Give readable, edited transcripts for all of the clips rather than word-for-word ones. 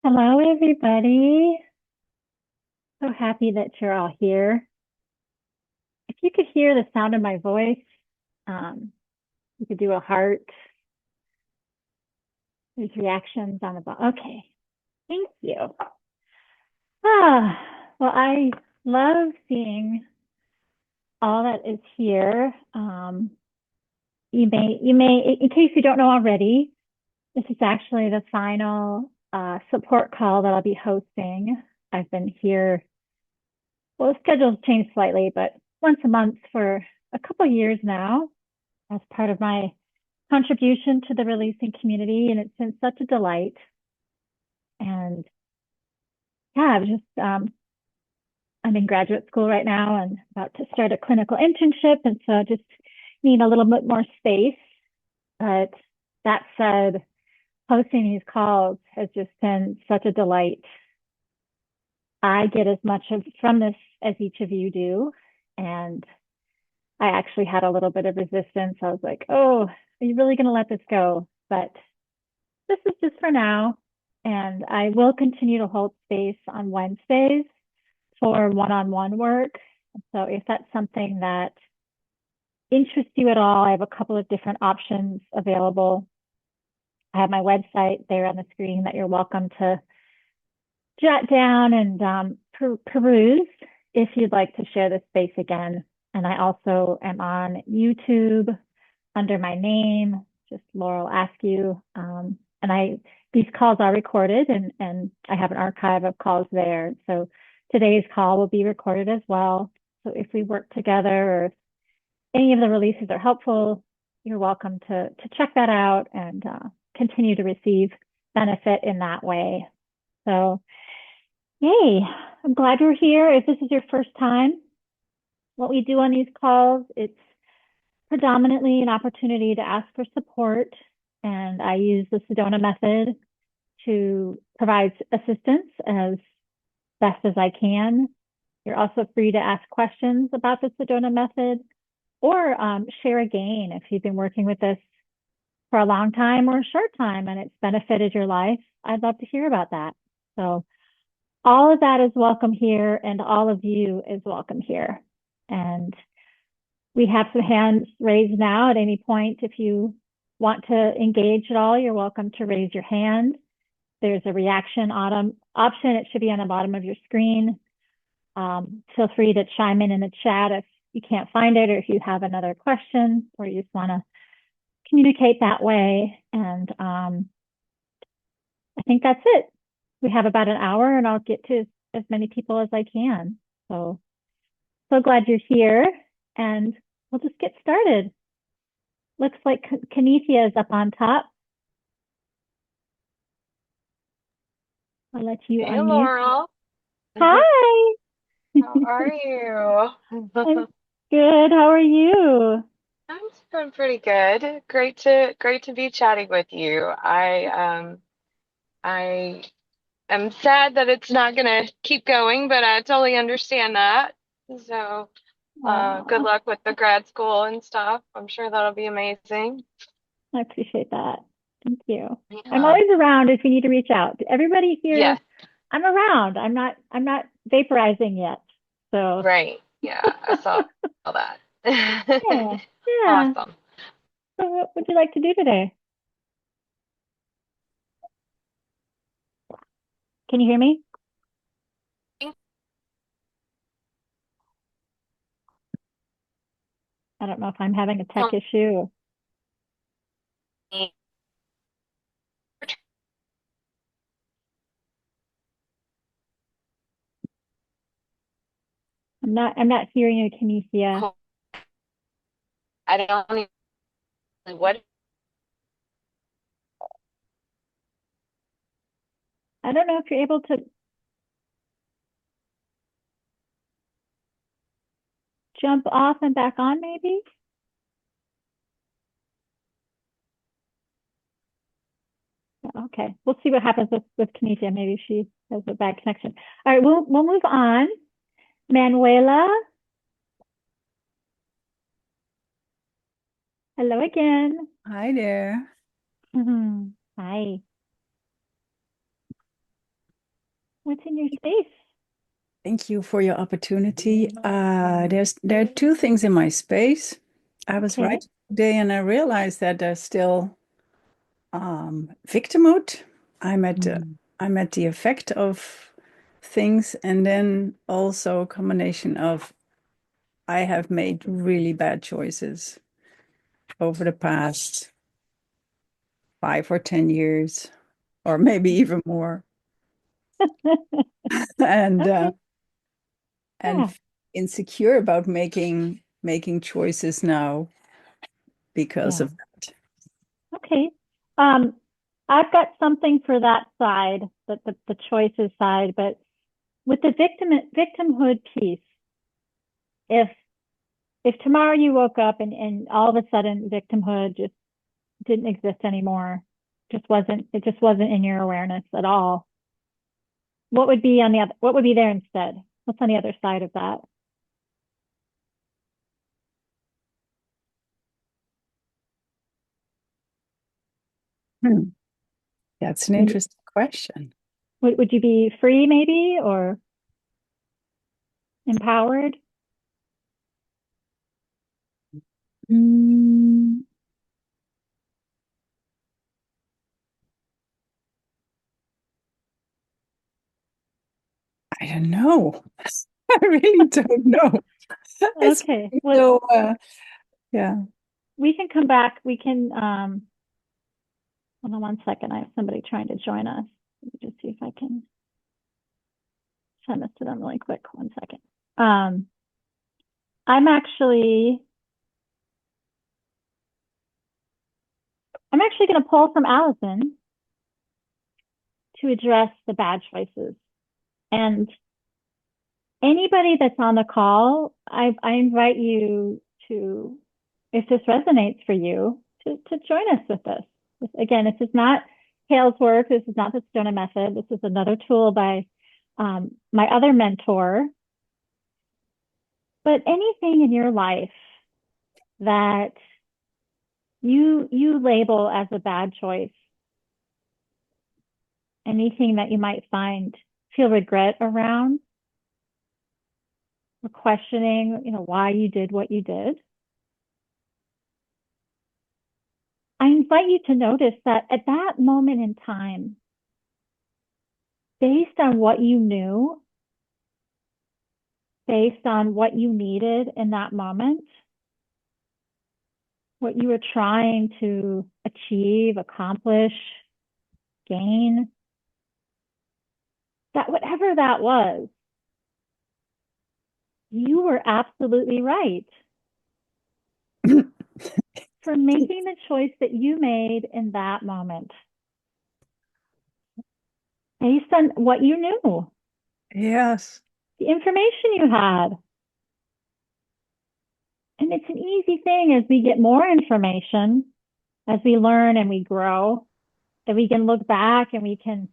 Hello, everybody. So happy that you're all here. If you could hear the sound of my voice, um, you could do a heart. There's reactions on the bottom. Okay, thank you. Ah, well, I love seeing all that is here. In case you don't know already, this is actually the final support call that I'll be hosting. I've been here. Well, the schedule's changed slightly, but once a month for a couple years now as part of my contribution to the releasing community. And it's been such a delight. And yeah, I'm in graduate school right now and about to start a clinical internship. And so I just need a little bit more space. But that said, hosting these calls has just been such a delight. I get as much from this as each of you do. And I actually had a little bit of resistance. I was like, oh, are you really going to let this go? But this is just for now. And I will continue to hold space on Wednesdays for one-on-one work. So if that's something that interests you at all, I have a couple of different options available. I have my website there on the screen that you're welcome to jot down and peruse if you'd like to share this space again. And I also am on YouTube under my name, just Laurel Askew. These calls are recorded and I have an archive of calls there. So today's call will be recorded as well. So if we work together or if any of the releases are helpful, you're welcome to check that out and continue to receive benefit in that way. So, yay, I'm glad you're here. If this is your first time, what we do on these calls, it's predominantly an opportunity to ask for support. And I use the Sedona method to provide assistance as best as I can. You're also free to ask questions about the Sedona method or share a gain if you've been working with this for a long time or a short time and it's benefited your life. I'd love to hear about that. So all of that is welcome here and all of you is welcome here. And we have some hands raised now at any point. If you want to engage at all, you're welcome to raise your hand. There's a reaction option. It should be on the bottom of your screen. Feel free to chime in the chat if you can't find it or if you have another question or you just want to communicate that way. And I think that's it. We have about an hour and I'll get to as many people as I can. So glad you're here and we'll just get started. Looks like Kenethia is up on top. I'll let you Hey unmute. Laurel, Hi, how are you? I'm good. How are you? I'm doing pretty good. Great to be chatting with you. I am sad that it's not gonna keep going, but I totally understand that. So good Oh, luck with the grad school and stuff. I'm sure that'll be amazing. I appreciate that. Thank you. I'm Yeah. always around if you need to reach out. Everybody here, Yes, I'm around. I'm not vaporizing yet. So right. Yeah, I saw that. yeah, yeah. Awesome. So what would you like to do today? Can you hear me? I don't know if I'm having a tech issue. I'm not hearing you, Kinesia. I don't even what I don't know if you're able to jump off and back on, maybe. Okay, we'll see what happens with Kinesia. Maybe she has a bad connection. All right, we'll move on. Manuela, hello again. Hi there. Hi. What's in your space? Thank you for your opportunity. There are two things in my space. I was Okay. writing today and I realized that there's still victimhood. I'm at the, Mm. I'm at the effect of things, and then also a combination of I have made really bad choices over the past 5 or 10 years, or maybe even more, and Okay. Yeah. insecure about making choices now because Yeah. of that. Okay. Um, I've got something for that side, the choices side, but with the victimhood piece, if if tomorrow you woke up and all of a sudden victimhood just didn't exist anymore, it just wasn't in your awareness at all, what would be there instead? What's on the other side of that? Hmm. That's an Would you, interesting question. would you be free maybe or empowered? Mm, I don't know. I really don't know. It's Okay. Well, so yeah. we can come back. We can hold on one second. I have somebody trying to join us. Let me just see if I can send this to them really quick. One second. Um, I'm actually I'm actually going to pull from Allison to address the bad choices. And anybody that's on the call, I invite you to, if this resonates for you, to join us with this. Again, this is not Hale's work. This is not the Stona method. This is another tool by my other mentor. But anything in your life that you label as a bad choice, anything that you might feel regret around, or questioning, why you did what you did, I invite you to notice that at that moment in time, based on what you knew, based on what you needed in that moment, what you were trying to achieve, accomplish, gain, that whatever that was, you were absolutely right for making the choice that you made in that moment based on what you knew, Yes. the information you had. And it's an easy thing as we get more information, as we learn and we grow, that we can look back and we can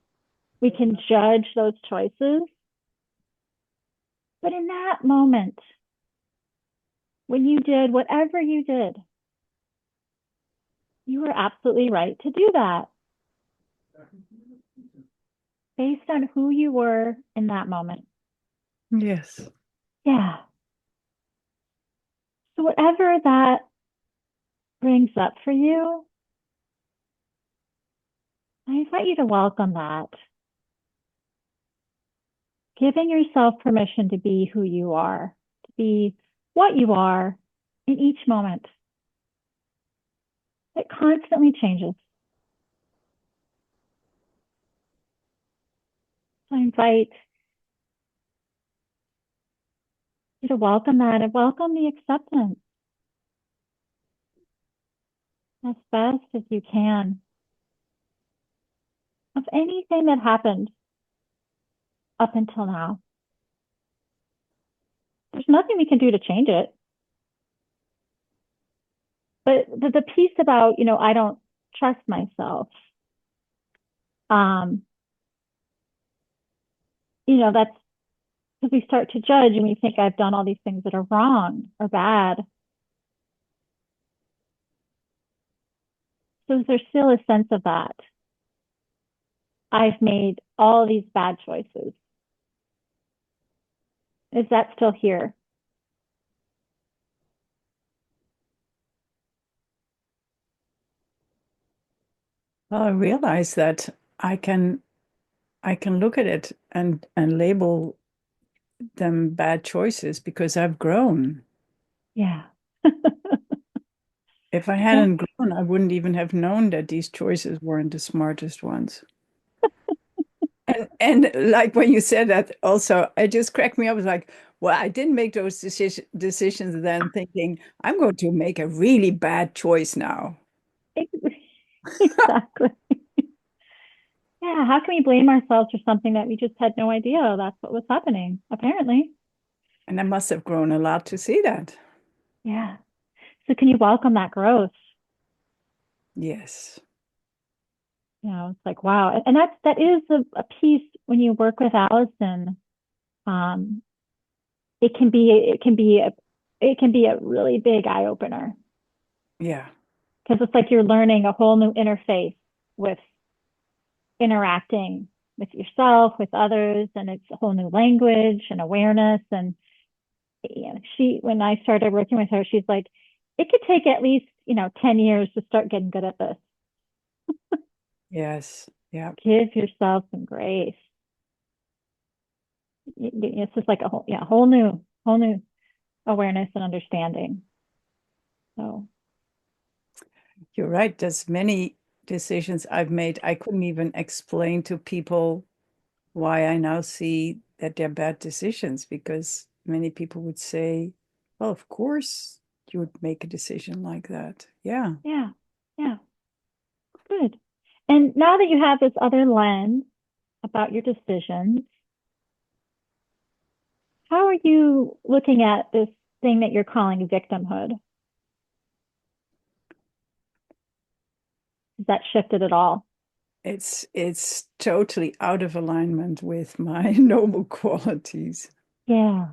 judge those choices. But in that moment, when you did whatever you did, you were absolutely right to do that based on who you were in that moment. Yes. Yeah. So whatever that brings up for you, I invite you to welcome that, giving yourself permission to be who you are, to be what you are in each moment. It constantly changes. So I invite you to welcome that and welcome the acceptance as best as you can of anything that happened up until now. There's nothing we can do to change it. But the piece about, I don't trust myself, um, that's because we start to judge and we think I've done all these things that are wrong or bad. So there's still a sense of that. I've made all these bad choices. Is that still here? Well, I realize that I can look at it and label them bad choices because I've grown. Yeah. If I Yeah. hadn't grown, I wouldn't even have known that these choices weren't the smartest ones. And like when you said that, also, it just cracked me up. It's like, well, I didn't make those decisions then thinking I'm going to make a really bad choice now. Exactly. Yeah. How can we blame ourselves for something that we just had no idea that's what was happening, apparently? And I must have grown a lot to see that. Yeah. So can you welcome that growth? Yes. It's like, wow. And that is a piece when you work with Allison. Um, it can be a really big eye opener Yeah. because it's like you're learning a whole new interface with interacting with yourself, with others, and it's a whole new language and awareness. And when I started working with her, she's like, it could take at least 10 years to start getting good at this. Yes. Yeah. Give yourself some grace. It's just like a whole new awareness and understanding. So You're right. There's many decisions I've made. I couldn't even explain to people why I now see that they're bad decisions because many people would say, well, of course you would make a decision like that. Yeah. yeah, yeah, good. And now that you have this other lens about your decisions, how are you looking at this thing that you're calling victimhood? Has that shifted at all? It's totally out of alignment with my noble qualities. Yeah,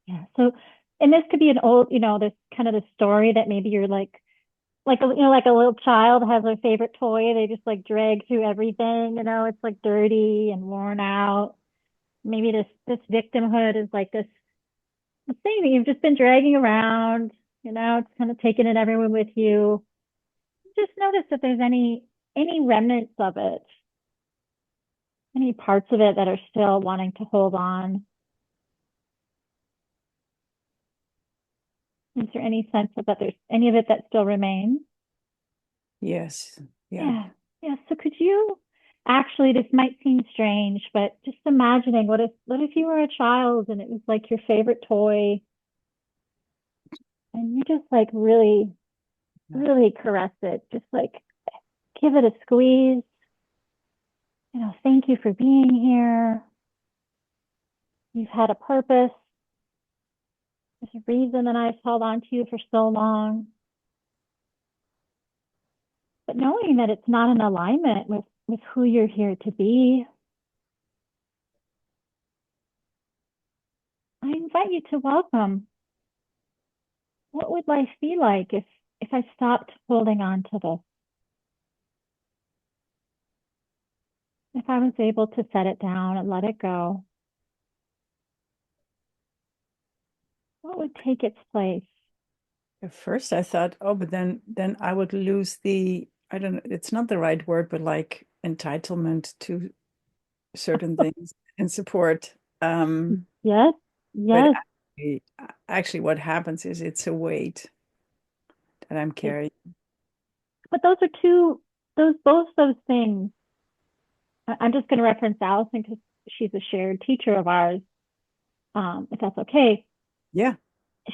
yeah. So, and this could be an old, this kind of the story that maybe you're like a little child has their favorite toy. They just like drag through everything. It's like dirty and worn out. Maybe this victimhood is like this thing that you've just been dragging around. It's kind of taking it everywhere with you. Just notice if there's any remnants of it, any parts of it that are still wanting to hold on. Is there any sense of that there's any of it that still remains? Yes. Yeah. Yeah. Yeah. So could you actually, this might seem strange, but just imagining what if you were a child and it was like your favorite toy and you just like really, really caress it, just like give it a squeeze, thank you for being here. You've had a purpose. There's a reason that I've held on to you for so long. But knowing that it's not in alignment with who you're here to be, I invite you to welcome what would life be like if I stopped holding on to this? If I was able to set it down and let it go, what would take its place? At first I thought, oh, but then I would lose the, I don't know, it's not the right word, but like entitlement to certain things and support. Yes, But yes. actually what happens is it's a weight that I'm It, carrying. but those are both those things. I'm just going to reference Allison because she's a shared teacher of ours, if that's okay. Yeah.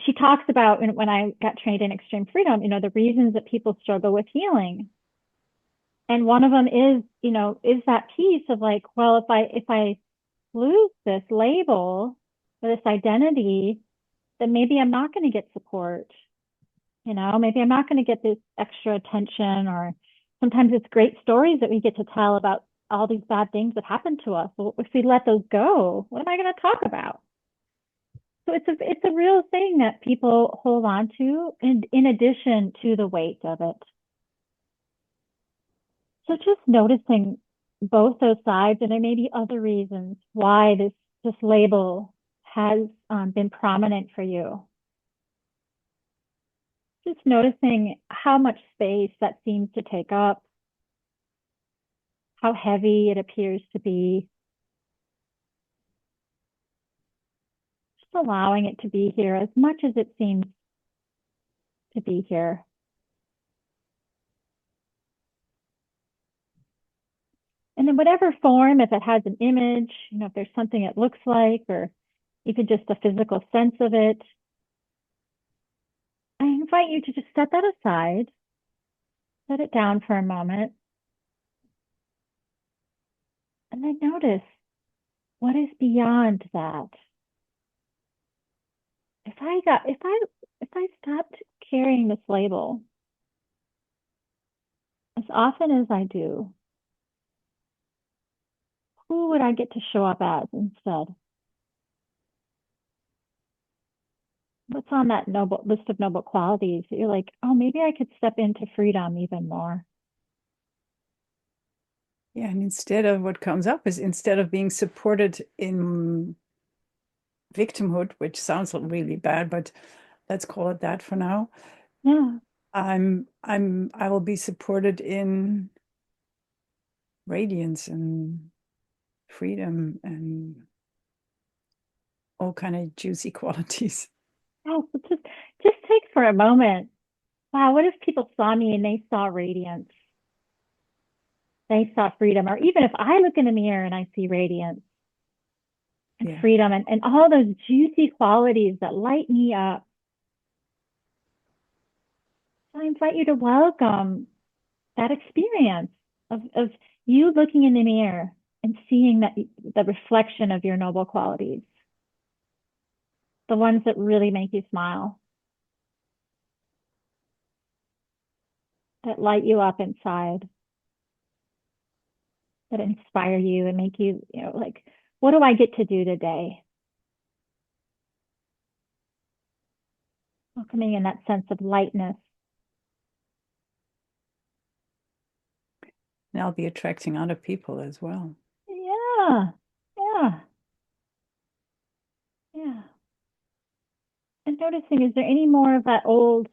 She talks about when I got trained in extreme freedom, the reasons that people struggle with healing. And one of them is that piece of like, well, if I lose this label or this identity, then maybe I'm not going to get support. Maybe I'm not going to get this extra attention, or sometimes it's great stories that we get to tell about all these bad things that happened to us. Well, if we let those go, what am I going to talk about? So it's a real thing that people hold on to, and in addition to the weight of it. So just noticing both those sides, and there may be other reasons why this label has been prominent for you. Just noticing how much space that seems to take up, how heavy it appears to be. Just allowing it to be here as much as it seems to be here. And in whatever form, if it has an image, if there's something it looks like, or even just a physical sense of it, I invite you to just set that aside, set it down for a moment, and then notice what is beyond that. If I stopped carrying this label as often as I do, who would I get to show up as instead? What's on that noble list of noble qualities that you're like, oh, maybe I could step into freedom even more? Yeah, and instead of what comes up is instead of being supported in victimhood, which sounds really bad, but let's call it that for now. Yeah. I will be supported in radiance and freedom and all kind of juicy qualities. Oh, so just take for a moment. Wow, what if people saw me and they saw radiance? They saw freedom. Or even if I look in the mirror and I see radiance and Yeah. freedom and all those juicy qualities that light me up. So I invite you to welcome that experience of you looking in the mirror and seeing that the reflection of your noble qualities, the ones that really make you smile, that light you up inside, that inspire you and make you, like, what do I get to do today? Welcoming in that sense of lightness. And I'll be attracting other people as well. Yeah, yeah, yeah. And noticing, is there any more of that old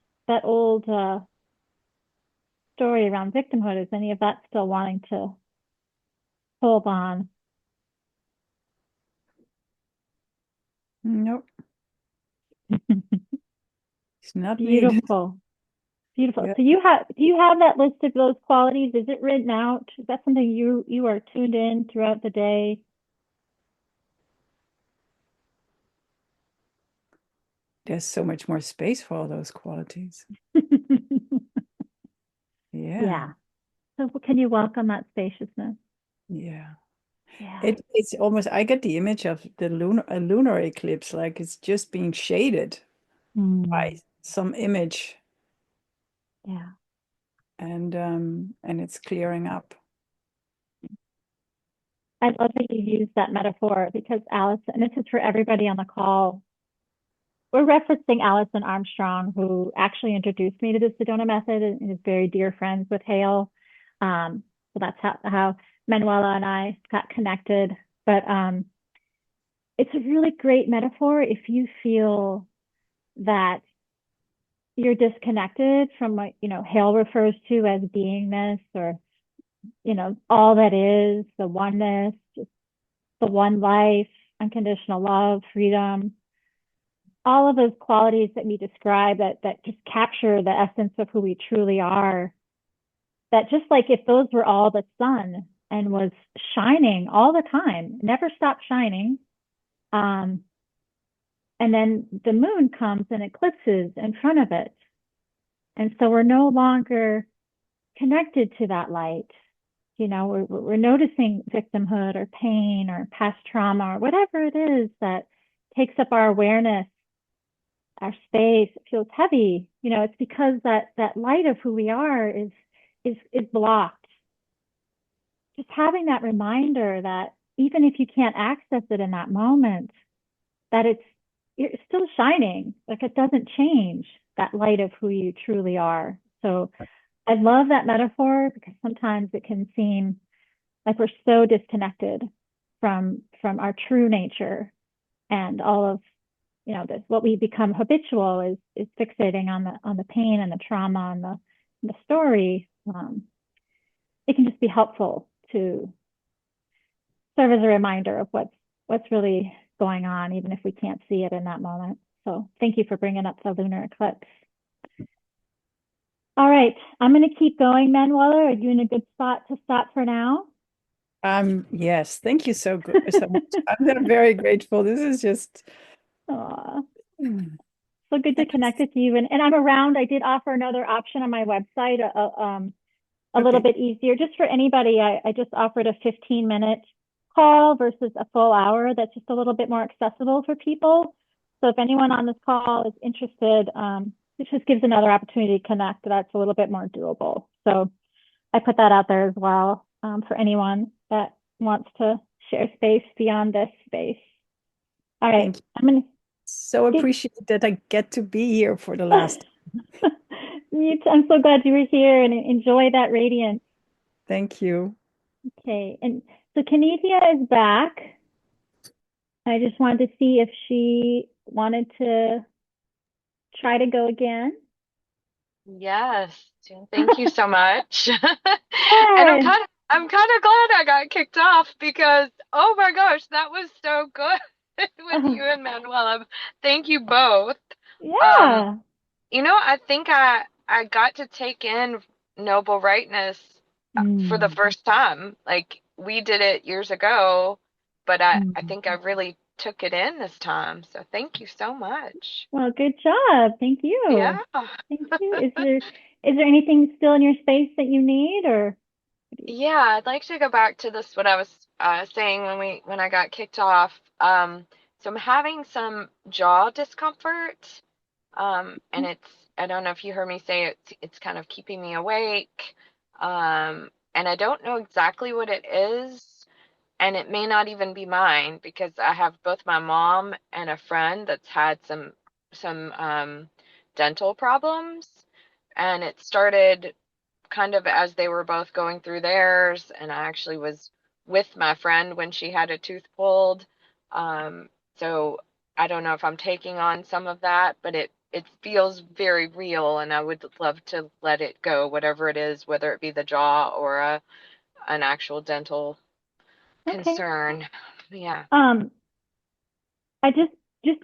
story around victimhood? Is any of that still wanting to hold on? Nope, it's not needed. Beautiful. Beautiful. Yeah. So do you have that list of those qualities? Is it written out? Is that something you are tuned in throughout the day? There's so much more space for all those qualities. Yeah. Yeah. So can you welcome that spaciousness? Yeah. Yeah. It's almost, I get the image of a lunar eclipse, like it's just being shaded by Mm, some image yeah. and it's clearing up. I love that you use that metaphor because Alice, and this is for everybody on the call, we're referencing Alison Armstrong, who actually introduced me to the Sedona method and is very dear friends with Hale. So that's how Manuela and I got connected. But it's a really great metaphor if you feel that you're disconnected from what, Hale refers to as beingness, or, all that is, the oneness, just the one life, unconditional love, freedom, all of those qualities that we describe that just capture the essence of who we truly are. That just like if those were all the sun and was shining all the time, never stopped shining. And then the moon comes and eclipses in front of it. And so we're no longer connected to that light. We're noticing victimhood or pain or past trauma or whatever it is that takes up our awareness, our space. It feels heavy. It's because that light of who we are is blocked. Just having that reminder that even if you can't access it in that moment, that it's still shining. Like it doesn't change that light of who you truly are. So I love that metaphor because sometimes it can seem like we're so disconnected from our true nature. and all of, this, what we become habitual is fixating on the pain and the trauma and the story. It can just be helpful to serve as a reminder of what's really going on, even if we can't see it in that moment. So thank you for bringing up the lunar eclipse. All right, I'm going to keep going, Manuela. Are you in a good spot to stop for now? Yes, thank you so good. So much. I'm very grateful. This is just Aw, mm, so good to connect with you. And I'm around. I did offer another option on my website, a little okay. bit easier. Just for anybody, I just offered a 15-minute call versus a full hour. That's just a little bit more accessible for people. So if anyone on this call is interested, this just gives another opportunity to connect. That's a little bit more doable. So I put that out there as well, for anyone that wants to share space beyond this space. All right, Thank you. I'm gonna So get. appreciate that I get to be here for the last. I'm so glad you were here and enjoy that radiance. Thank you. Okay, and so Kinesia is back. I just wanted to see if she wanted to try to go again. Yes, Jen, thank you so much. And Good. I'm kind of glad I got kicked off because oh my gosh, that was so good with Oh, you and Manuela. Thank you both. Um, yeah. I think I got to take in Noble Rightness for the Mm, first time. Like we did it years ago, but I mm. think I really took it in this time. So thank you so much. Well, good job. Thank Yeah. you. Thank you. Is there anything still in your space that you need, or? Yeah, I'd like to go back to this what I was saying when I got kicked off. So I'm having some jaw discomfort, and I don't know if you heard me say it's kind of keeping me awake, and I don't know exactly what it is, and it may not even be mine because I have both my mom and a friend that's had some dental problems, and it started kind of as they were both going through theirs, and I actually was with my friend when she had a tooth pulled. Um, so I don't know if I'm taking on some of that, but it feels very real, and I would love to let it go, whatever it is, whether it be the jaw or an actual dental Okay. concern. Yeah. Um, I just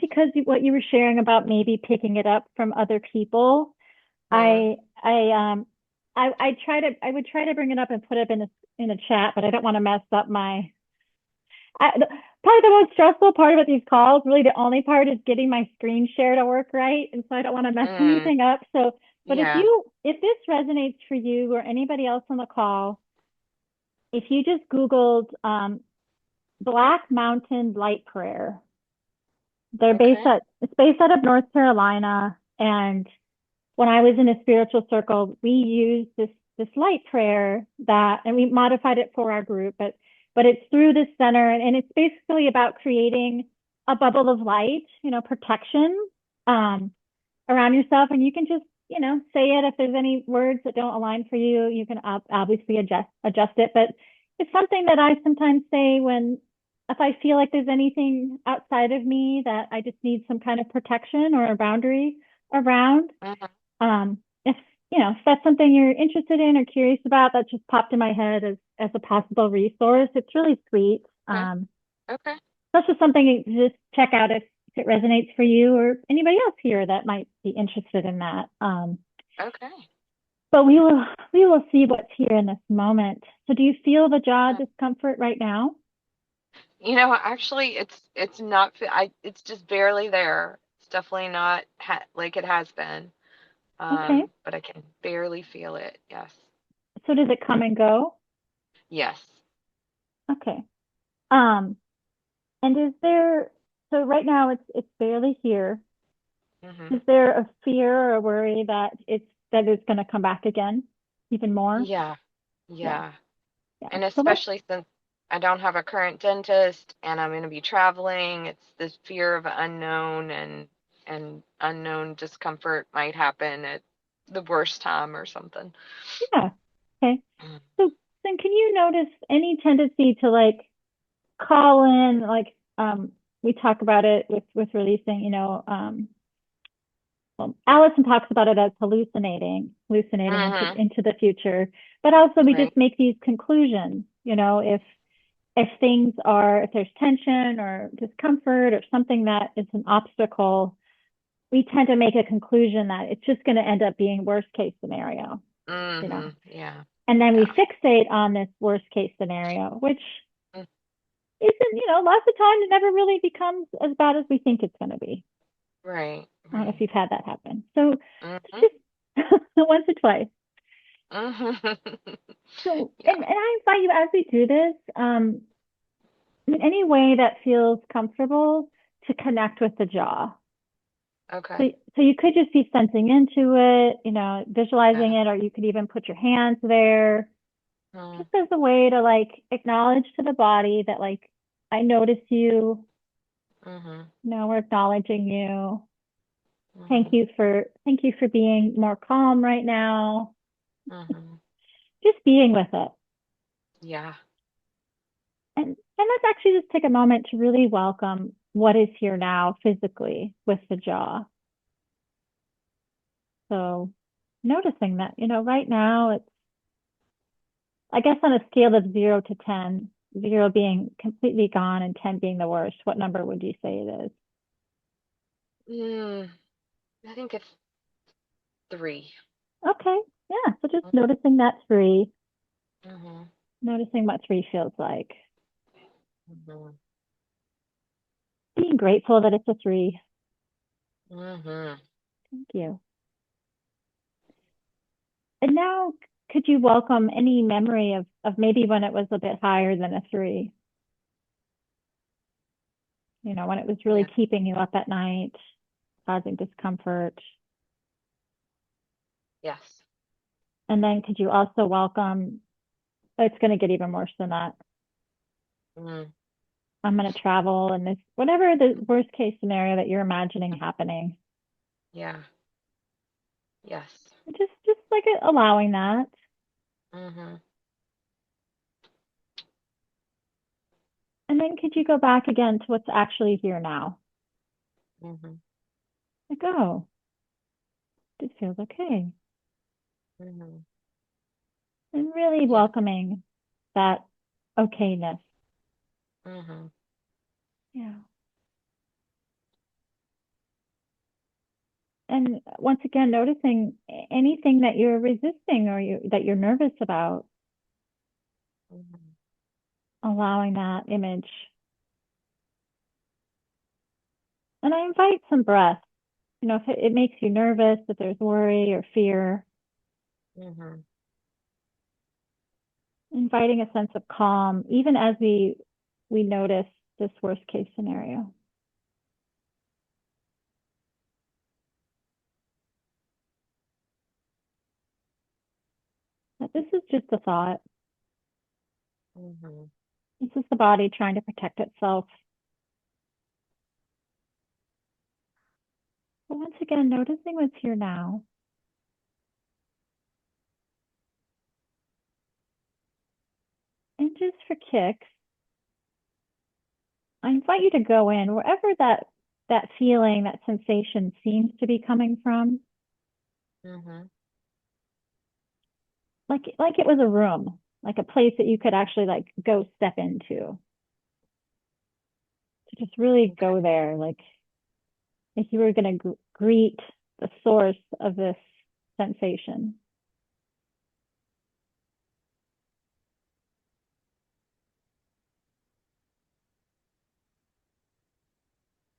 because what you were sharing about maybe picking it up from other people, Hmm. I would try to bring it up and put it in a chat, but I don't want to mess up my. Probably the most stressful part about these calls, really the only part is getting my screen share to work right, and so I don't want to mess Mm, anything up. So, but yeah. if this resonates for you or anybody else on the call, if you just Googled Black Mountain Light Prayer, Okay. it's based out of North Carolina, and when I was in a spiritual circle, we used this light prayer and we modified it for our group, but it's through this center, and it's basically about creating a bubble of light, protection, um, around yourself, and you can just, say it. If there's any words that don't align for you, you can obviously adjust it. But it's something that I sometimes say when if I feel like there's anything outside of me that I just need some kind of protection or a boundary around. Hmm. If if that's something you're interested in or curious about, that just popped in my head as a possible resource. It's really sweet. Okay. Okay. That's just something to just check out if it resonates for you or anybody else here that might be interested in that. Okay. But we will see what's here in this moment. So do you feel the jaw discomfort right now? Actually, it's not. It's just barely there. It's definitely not like it has been. Okay. But I can barely feel it. Yes. So does it come and go? Yes. Okay. Um, and is there, so right now it's barely here. Hmm. Is there a fear or a worry that it's going to come back again even more? Yeah. Yeah. Yeah. Yeah. And So let's especially since I don't have a current dentist and I'm going to be traveling, it's this fear of unknown and unknown discomfort might happen at the worst time or something. yeah. Okay. Mm. So then can you notice any tendency to like call in like we talk about it with releasing, well, Allison talks about it as hallucinating Mm-hmm. into the future. But also we Right. just make these conclusions, if there's tension or discomfort or something that is an obstacle, we tend to make a conclusion that it's just going to end up being worst case scenario, you know. Mm-hmm. Yeah. And then we Yeah. fixate on this worst case scenario, which Mm. isn't, lots of times it never really becomes as bad as we think it's going to be. Right. I don't know if Right. you've had that happen. So Mm-hmm. just once or twice. Mm-hmm. So, Yeah. and I invite you as we do this, in any way that feels comfortable to connect with the jaw. Okay. So you could just be sensing into it, visualizing Yeah. it, or you could even put your hands there, Mm. just as a way to like acknowledge to the body that like I notice you, Mm-hmm. we're acknowledging you. Mm-hmm. Thank you for being more calm right now. Mm-hmm. Just being with it. Yeah. And let's actually just take a moment to really welcome what is here now physically with the jaw. So noticing that, right now it's, I guess on a scale of 0 to 10, 0 being completely gone and 10 being the worst, what number would you say it is? Mm. I think it's 3. Okay. Yeah. So just noticing that 3, Mm-hmm. noticing what 3 feels like. Mm-hmm. Being grateful that it's a 3. Mm-hmm. Thank you. And now could you welcome any memory of maybe when it was a bit higher than a 3? When it was really Yeah. keeping you up at night, causing discomfort. Yes. And then could you also welcome, it's going to get even worse than that. Mm. I'm going to travel and this, whatever the worst case scenario that you're imagining happening. Yeah. Yes. Just like allowing that. Mm-hmm. And then could you go back again to what's actually here now? Mm-hmm. Like, oh, this feels okay. Mm-hmm. And really Yeah. welcoming that okayness. Mm-hmm. Yeah. And once again, noticing anything that you're resisting or that you're nervous about, Mm-hmm. allowing that image. And I invite some breath. If it makes you nervous, if there's worry or fear, Mm-hmm. inviting a sense of calm, even as we notice this worst case scenario. That this is just a thought. Mm-hmm. This is the body trying to protect itself. But once again, noticing what's here now. And just for kicks, I invite you to go in wherever that feeling, that sensation seems to be coming from, Mm-hmm. like it was a room, like a place that you could actually like go step into. To just really Okay. go there, like if you were going to greet the source of this sensation.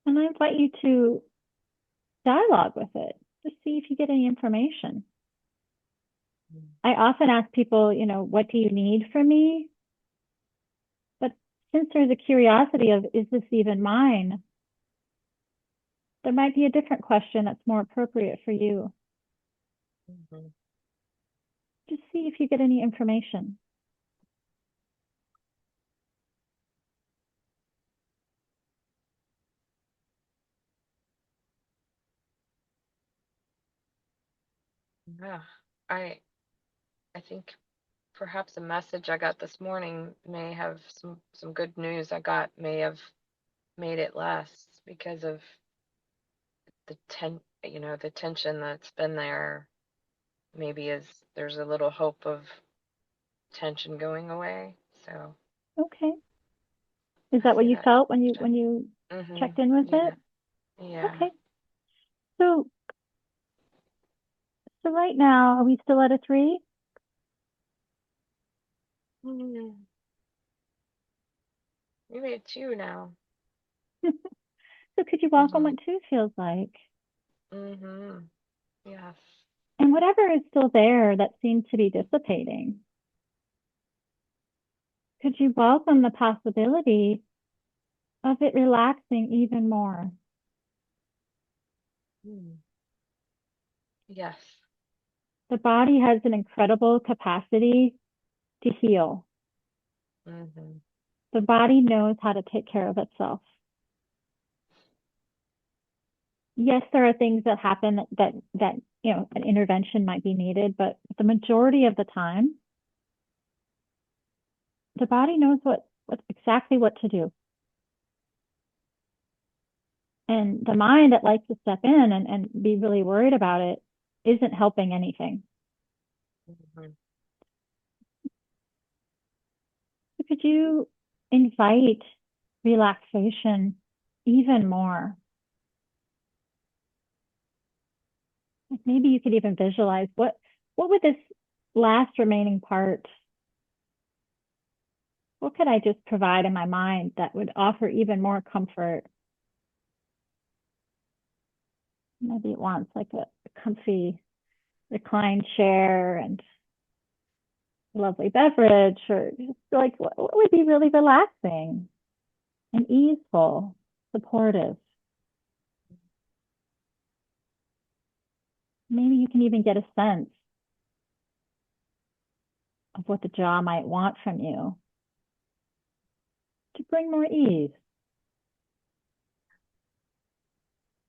And I invite you to dialogue with it, just see if you get any information. I often ask people, what do you need from me? But since there's a curiosity of, is this even mine? There might be a different question that's more appropriate for you. Mm-hmm. Just see if you get any information. Yeah. I I think perhaps a message I got this morning may have some good news I got may have made it less because of the tension that's been there. Maybe there's a little hope of tension going away. So Okay. Is I that what see you that felt when tension. you Mhm. checked in with Yeah. it? Yeah. Okay. So right now, are we still at a 3? Mm. Maybe a 2 now. So could you welcome Mhm. what 2 feels like? Mhm. Yes. And whatever is still there that seems to be dissipating, could you welcome the possibility of it relaxing even more? Mm. Yes. The body has an incredible capacity to heal. Mhm. The body knows how to take care of itself. Yes, there are things that happen that an intervention might be needed, but the majority of the time, the body knows what exactly what to do. And the mind that likes to step in and be really worried about it isn't helping anything. Mhm. So could you invite relaxation even more? Like maybe you could even visualize what would this last remaining part, what could I just provide in my mind that would offer even more comfort? Maybe it wants like a comfy reclined chair and a lovely beverage, or just like what would be really relaxing and easeful, supportive. Maybe you can even get a sense of what the jaw might want from you to bring more ease,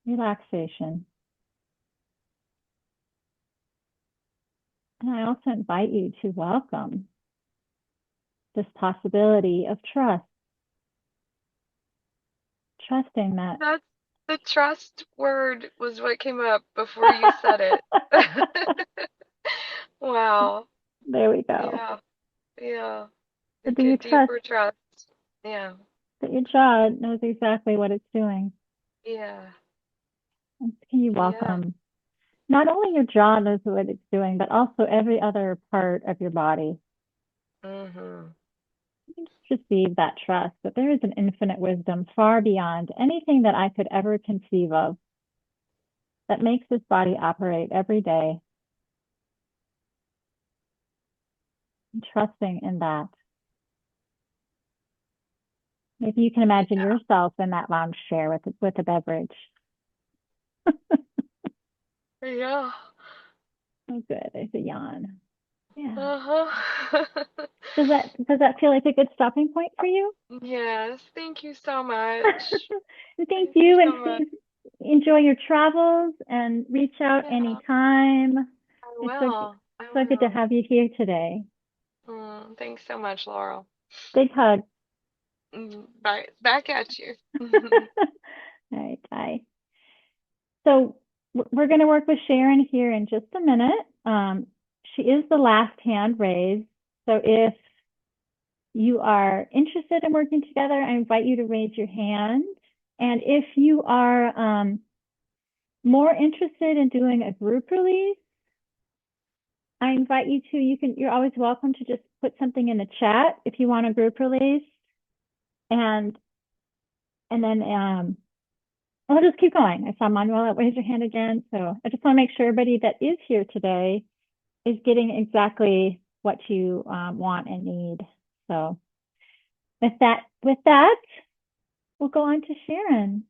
relaxation. And I also invite you to welcome this possibility of trust, trusting that. That's the trust word was what came up before you said it. Wow. There we go. Yeah. Yeah. But Like do a you trust deeper trust. Yeah. that your jaw knows exactly what it's doing? Yeah. And can you Yeah. welcome not only your jaw knows what it's doing, but also every other part of your body? Mhm. Just receive that trust that there is an infinite wisdom far beyond anything that I could ever conceive of that makes this body operate every day, and trusting in that. Maybe you can imagine Yeah. yourself in that lounge chair with a beverage. Yeah. Oh, good. There's a yawn. Yeah. Uh-huh. Does that feel like a good stopping point for you? Yes. Thank you so much. And thank Thank you you, and so much. please enjoy your travels and reach out Yeah. anytime. I It's will. I so good to will. have you here today. Thanks so much, Laurel. Big hug. Bye. Back at you. All right, bye. So we're going to work with Sharon here in just a minute. She is the last hand raised. So if you are interested in working together, I invite you to raise your hand. And if you are more interested in doing a group release, I invite you to, you're always welcome to just put something in the chat if you want a group release. And then I'll just keep going. I saw Manuela raise her hand again. So I just want to make sure everybody that is here today is getting exactly what you want and need. So with that, we'll go on to Sharon.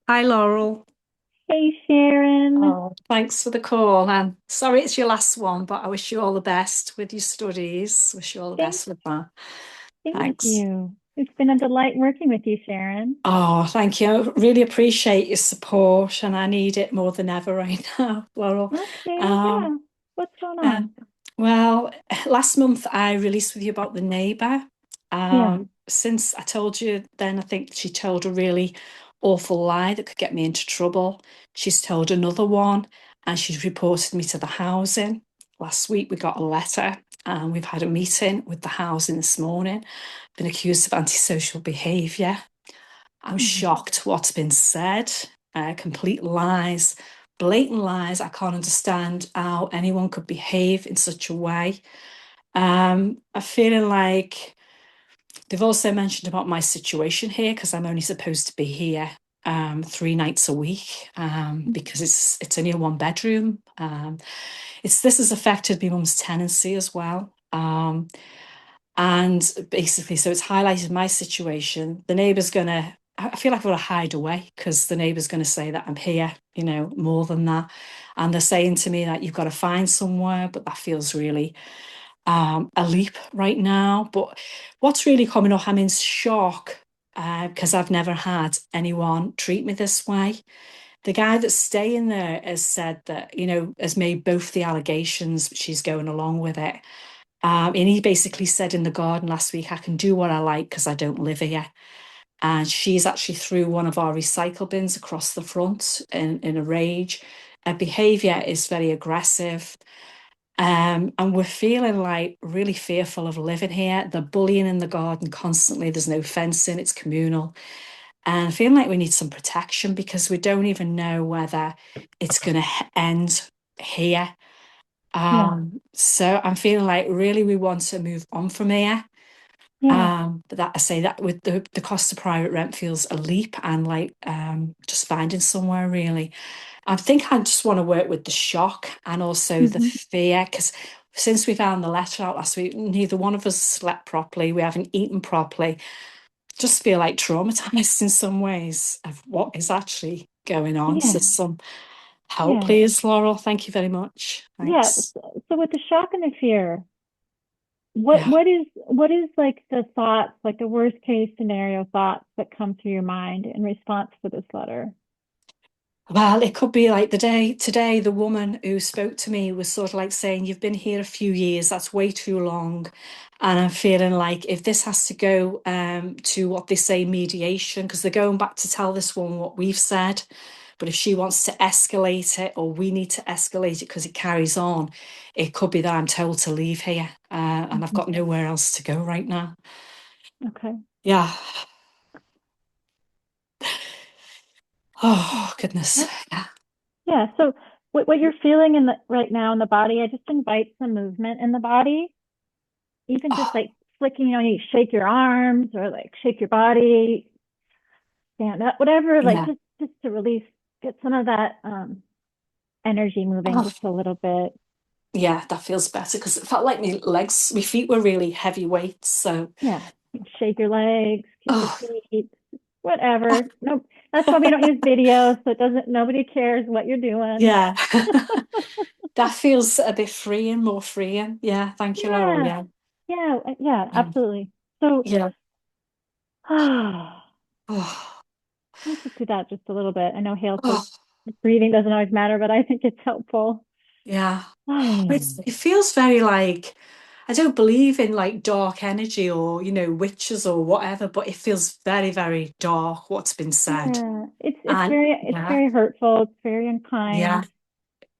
Hi, Laurel. Hey, Sharon. Oh, thanks for the call. And sorry it's your last one, but I wish you all the best with your studies. Wish you all the Thank, best with that. thank Thanks. you. It's been a delight working with you, Sharon. Oh, thank you. I really appreciate your support, and I need it more than ever right now, Laurel. Okay, Um, yeah. What's going uh, on? well, last month I released with you about the neighbour. Yeah. Since I told you then, I think she told a really awful lie that could get me into trouble. She's told another one, and she's reported me to the housing. Last week we got a letter, and we've had a meeting with the housing this morning. Been accused of antisocial behaviour. I'm Mhm. shocked what's been said. Complete lies, blatant lies. I can't understand how anyone could behave in such a way. I'm feeling like they've also mentioned about my situation here because I'm only supposed to be here 3 nights a week because it's only a 1 bedroom. This has affected my mum's tenancy as well. And basically, so it's highlighted my situation. The neighbour's gonna, I feel like I've got to hide away because the neighbour's going to say that I'm here, more than that. And they're saying to me that you've got to find somewhere, but that feels really a leap right now. But what's really coming up, I'm in shock because I've never had anyone treat me this way. The guy that's staying there has said that, has made both the allegations, but she's going along with it. And he basically said in the garden last week, I can do what I like because I don't live here. And she's actually threw one of our recycle bins across the front in a rage. Her behaviour is very aggressive. And we're feeling like really fearful of living here. The bullying in the garden constantly, there's no fencing, it's communal. And feeling like we need some protection because we don't even know whether it's going to end here. Yeah. So I'm feeling like really we want to move on from here. Yeah. But that I say that with the cost of private rent feels a leap and like just finding somewhere really. I think I just want to work with the shock and also the Mhm. fear because since we found the letter out last week, neither one of us slept properly. We haven't eaten properly. Just feel like traumatized in some ways of what is actually going on. So Yeah. some help, Yeah. please, Laurel. Thank you very much. Yeah. Thanks. So with the shock and the fear, Yeah. what is like the thoughts, like the worst case scenario thoughts that come through your mind in response to this letter? Well, it could be like the day today, the woman who spoke to me was sort of like saying, You've been here a few years, that's way too long. And I'm feeling like if this has to go to what they say mediation, because they're going back to tell this one what we've said. But if she wants to escalate it or we need to escalate it because it carries on, it could be that I'm told to leave here and I've Mhm. got nowhere else to go right now. Okay. Yeah. Yeah. Oh, goodness. That's, Yeah. yeah. So what you're feeling in the right now in the body, I just invite some movement in the body, even just Oh, like flicking, you shake your arms or like shake your body, stand up, whatever, like yeah. just to release, get some of that energy moving Oh, just a little bit. yeah, that feels better because it felt like my feet were really heavy weights. So, Yeah. Shake your legs, kick your oh, feet, whatever. No, that's why we don't use video, so it doesn't, nobody cares what you're doing. yeah, that feels a bit freeing, more freeing. Yeah, thank you, Laurel. Yeah. Yeah, Yeah. Yeah, um, absolutely. So, yeah. let's Oh, just do that just a little bit. I know Hale says oh, breathing doesn't always matter, but I think it's helpful. yeah. It feels very like I don't believe in like dark energy or witches or whatever, but it feels very, very dark what's been said. Yeah, And it's yeah, very hurtful. It's very yeah. unkind.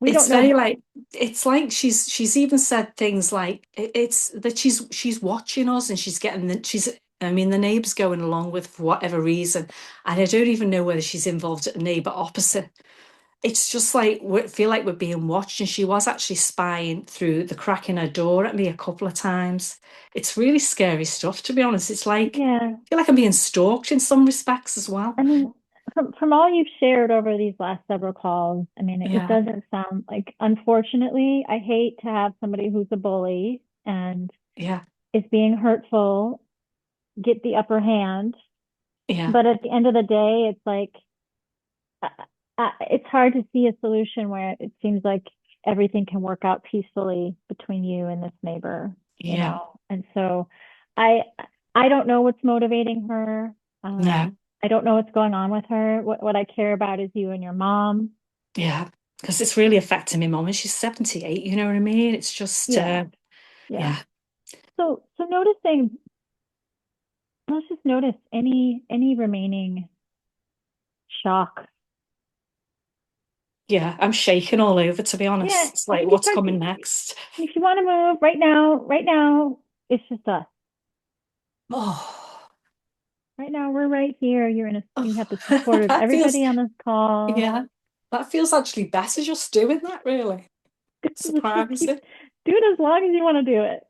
We It's don't very know. like it's like she's even said things like it's that she's watching us and she's getting the she's I mean the neighbour's going along with for whatever reason and I don't even know whether she's involved at a neighbour opposite. It's just like we feel like we're being watched and she was actually spying through the crack in her door at me a couple of times. It's really scary stuff, to be honest. It's like Yeah, I feel like I'm being stalked in some respects as well. I mean, from all you've shared over these last several calls, I mean, it Yeah, doesn't sound like, unfortunately, I hate to have somebody who's a bully and yeah, is being hurtful get the upper hand. yeah, But at the end of the day, it's like, it's hard to see a solution where it seems like everything can work out peacefully between you and this neighbor, yeah. And so I I don't know what's motivating her. No. I don't know what's going on with her. What I care about is you and your mom. Yeah, because it's really affecting my mum, and she's 78. You know what I mean? It's just, Yeah, yeah. yeah, So noticing Let's just notice any remaining shock. Yeah, I'm shaking all over, to be Yeah, honest. It's I like, think you what's start to, coming and next? if you want to move right now, it's just us. Oh, Right now, we're right here. You have the oh. support of That feels, everybody on this call. yeah, that feels actually better just doing that, really. Let's just keep Surprising. do it as long as you want to do it.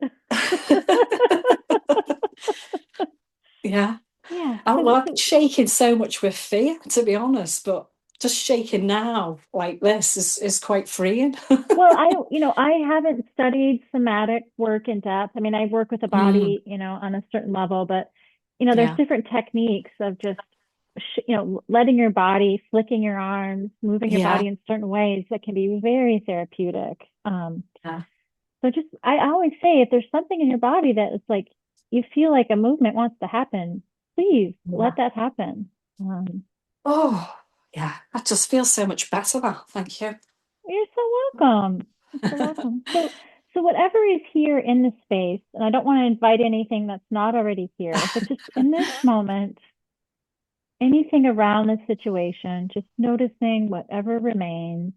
Yeah. Yeah. Well, I've been shaking so much with fear, to be honest, but just shaking now like this is quite freeing. Well, I haven't studied somatic work in depth. I mean, I work with the Mm, body, on a certain level, but there's yeah, different techniques of just, letting your body, flicking your arms, moving your yeah, body in certain ways that can be very therapeutic. yeah, So just, I always say, if there's something in your body that is like, you feel like a movement wants to happen, please let yeah. that happen. Oh, yeah. That just feels so much better now. Thank you. You're so welcome. You're so welcome. So whatever is here in the space, and I don't want to invite anything that's not already here, but just in this moment, anything around the situation, just noticing whatever remains.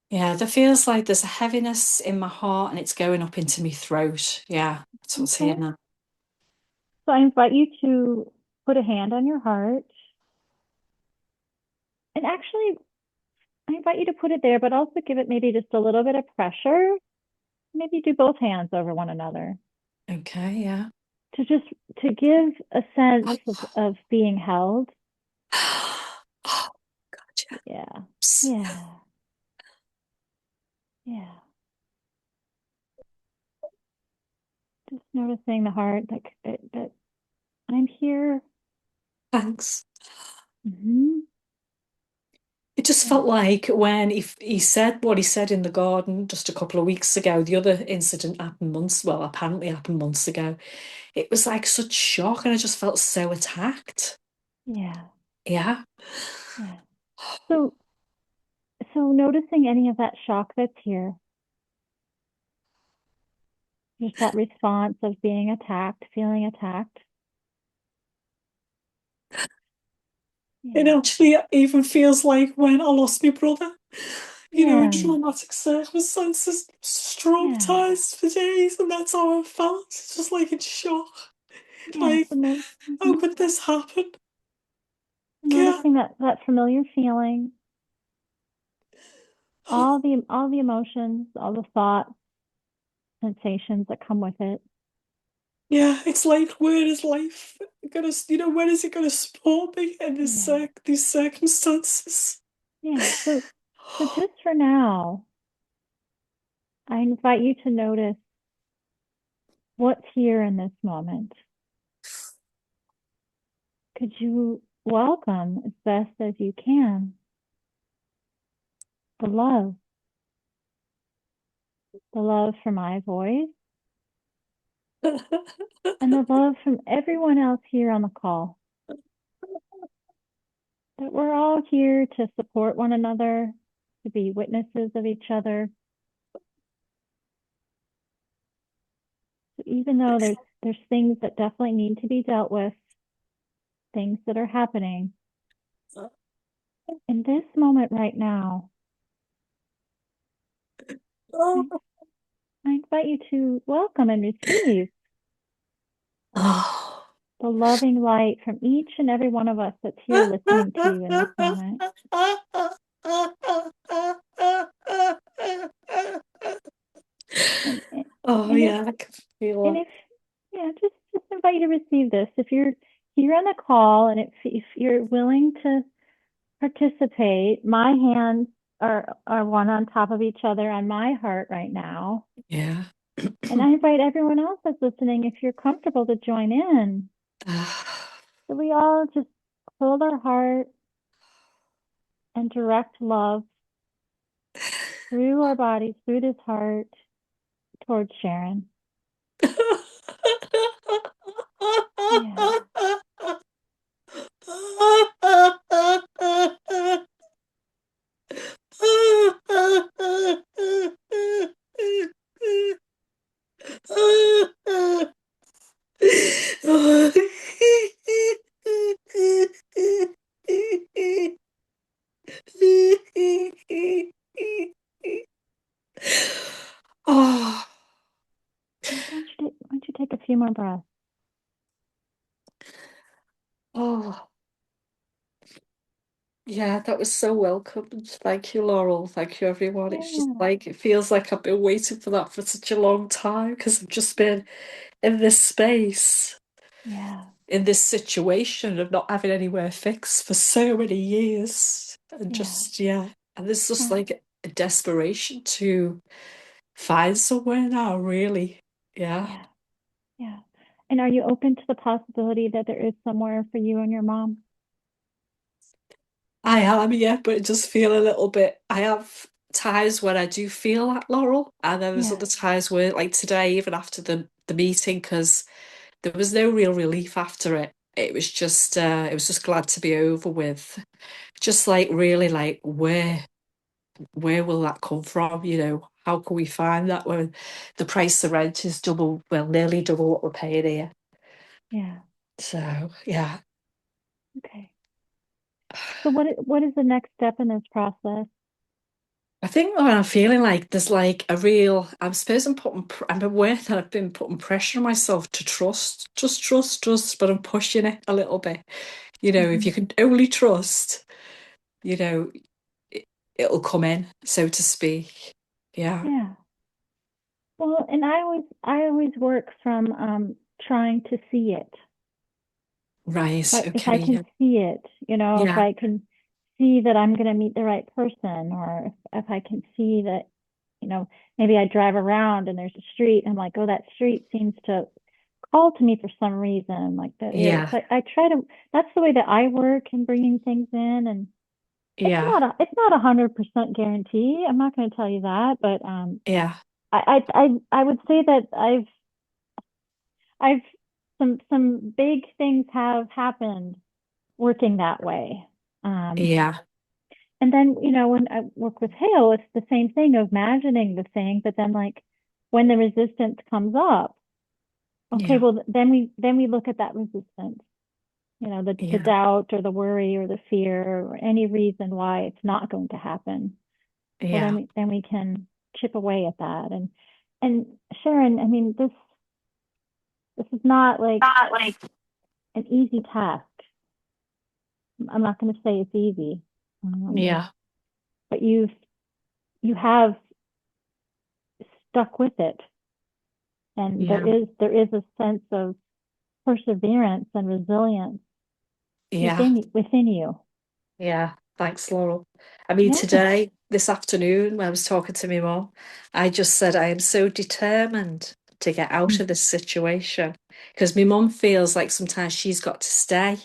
Yeah, there feels like there's a heaviness in my heart and it's going up into my throat. Yeah, that's what's here Okay. now. So I invite you to put a hand on your heart. And actually, I invite you to put it there, but also give it maybe just a little bit of pressure. Maybe do both hands over one another Okay, yeah. to just to give a sense of being held. Oh, God, Yeah. yes. Yeah. Yeah. Just noticing the heart, like that I'm here. Thanks. Hmm. It just Yeah. felt like when he said what he said in the garden just a couple of weeks ago, the other incident happened well, apparently happened months ago. It was like such shock, and I just felt so attacked. Yeah. Yeah. Yeah. So noticing any of that shock that's here, just that response of being attacked, feeling attacked. It Yeah. actually even feels like when I lost my brother, in Yeah. traumatic circumstances, Yeah. traumatized for days, and that's how I felt. It's just like in shock. Yeah. Like, So how could this happen? Yeah. noticing that familiar feeling, all the emotions, all the thoughts, sensations that come with it. Yeah, it's like where is life gonna, when is it gonna support me in Yeah. these circumstances? Yeah. So just for now, I invite you to notice what's here in this moment. Could you welcome as best as you can the love for my voice, and the love from everyone else here on the call? That we're all here to support one another, to be witnesses of each other. So even though there's things that definitely need to be dealt with, things that are happening in this moment right now, I, I invite you to welcome and receive Oh. the loving light from each and every one of us that's here listening to you in this moment. And and, Oh and if yeah, I can feel and it. if yeah, just invite you to receive this. If you're here on the call and if you're willing to participate, my hands are one on top of each other on my heart right now. Yeah. And I invite everyone else that's listening, if you're comfortable, to join in. So we all just hold our heart and direct love through our bodies, through this heart, towards Sharon. Yeah. Oh, Why don't you take a few more breaths? oh, yeah, that was so welcome. Thank you, Laurel. Thank you, everyone. It's just Yeah, like, it feels like I've been waiting for that for such a long time because I've just been in this space, yeah, in this situation of not having anywhere fixed for so many years. And yeah. just, yeah. And there's just Well, like a desperation to find somewhere now, really. Yeah. yeah, yeah. And are you open to the possibility that there is somewhere for you and your mom? I am, yeah, but it does feel a little bit. I have times when I do feel like Laurel, and then there's Yeah, other times where, like today, even after the meeting, because there was no real relief after it. It was just glad to be over with. Just like really, like where will that come from? You know, how can we find that when the price of rent is double, well, nearly double what we're paying here? yeah. So yeah. Okay. So what is the next step in this process? I think when I'm feeling like there's like a real, I suppose I'm aware that I've been putting pressure on myself to trust, just trust, but I'm pushing it a little bit. You know, if Mhm. you can only trust, you know, it, it'll come in, so to speak. Yeah. Yeah. Well, and I always work from trying to see it. Right. If I Okay. can Yeah. see it, if Yeah. I can see that I'm going to meet the right person, or if I can see that, maybe I drive around and there's a street, and I'm like, oh, that street seems to call to me for some reason, like that. Yeah. So I try to. That's the way that I work in bringing things in, and Yeah. it's not 100% guarantee. I'm not going to tell you that, but Yeah. I would say that I've some big things have happened working that way. Um, Yeah. and then, when I work with Hale, it's the same thing of imagining the thing, but then like when the resistance comes up, okay, Yeah. well then we look at that resistance, the Yeah. doubt or the worry or the fear or any reason why it's not going to happen. Well, then Yeah. we can chip away at that. And Sharon, I mean, this is not like Not like an easy task. I'm not going to say it's easy, yeah. but you have stuck with it, and there Yeah. is a sense of perseverance and resilience Yeah. within you. Yeah, thanks, Laurel. I mean, Yeah. today, this afternoon, when I was talking to my mum, I just said I am so determined to get out of Mm. this situation because my mum feels like sometimes she's got to stay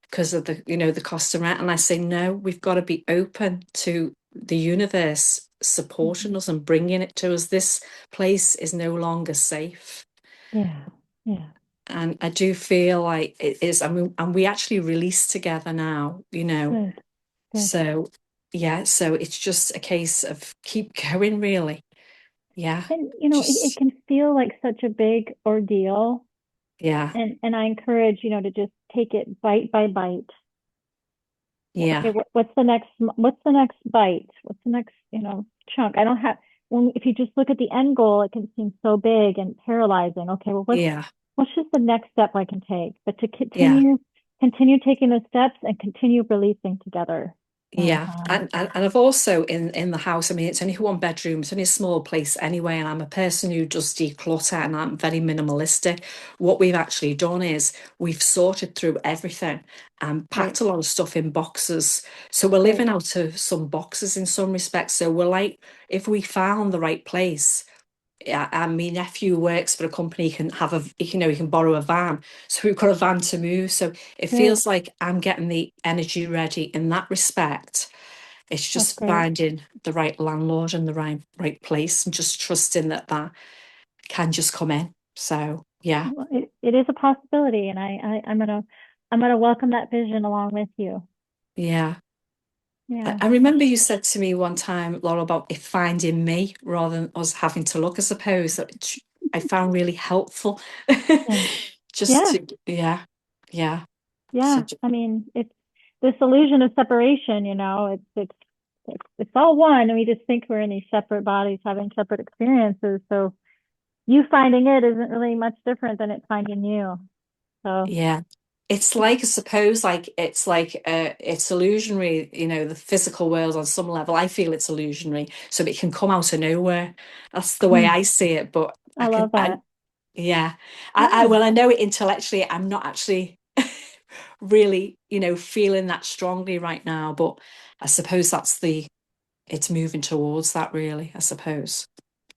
because of the cost of rent. And I say, no, we've got to be open to the universe supporting Mhm. us and bringing it to us. This place is no longer safe. Yeah. Yeah. And I do feel like it is, I mean, and we actually release together now, Good. Good. So, yeah, so it's just a case of keep going, really. Yeah, And it just, can feel like such a big ordeal, yeah, and I encourage, to just take it bite by bite. Okay, yeah, what's the next bite? What's the next, chunk? I don't have when If you just look at the end goal, it can seem so big and paralyzing. Okay, well, yeah, what's just the next step I can take? But to yeah. continue taking those steps and continue releasing together. And Yeah, and I've also in the house. I mean, it's only one bedroom. It's only a small place anyway, and I'm a person who does declutter, and I'm very minimalistic. What we've actually done is we've sorted through everything and great, packed a lot of stuff in boxes. So we're great, living out of some boxes in some respects. So we're like, if we found the right place. Yeah, and my nephew works for a company. He can have he can borrow a van. So we've got a van to move. So it great. feels like I'm getting the energy ready in that respect. It's That's just great. finding the right landlord and the right place and just trusting that that can just come in. So yeah, Well, it is a possibility, and I'm gonna welcome that vision along with you. yeah. I Yeah. I remember you said to me one time, Laura, about it finding me rather than us having to look, I suppose, that I found really helpful. Yeah. Just Yeah. to, yeah, yeah. So Yeah. I mean, it's this illusion of separation, it's It's all one, and we just think we're in these separate bodies having separate experiences. So you finding it isn't really much different than it finding you. So Yeah. It's like, I suppose, like it's illusionary, the physical world on some level. I feel it's illusionary, so it can come out of nowhere. That's the way I see it. But I love that. yeah, Yeah. well, I know it intellectually. I'm not actually really, feeling that strongly right now. But I suppose it's moving towards that, really, I suppose.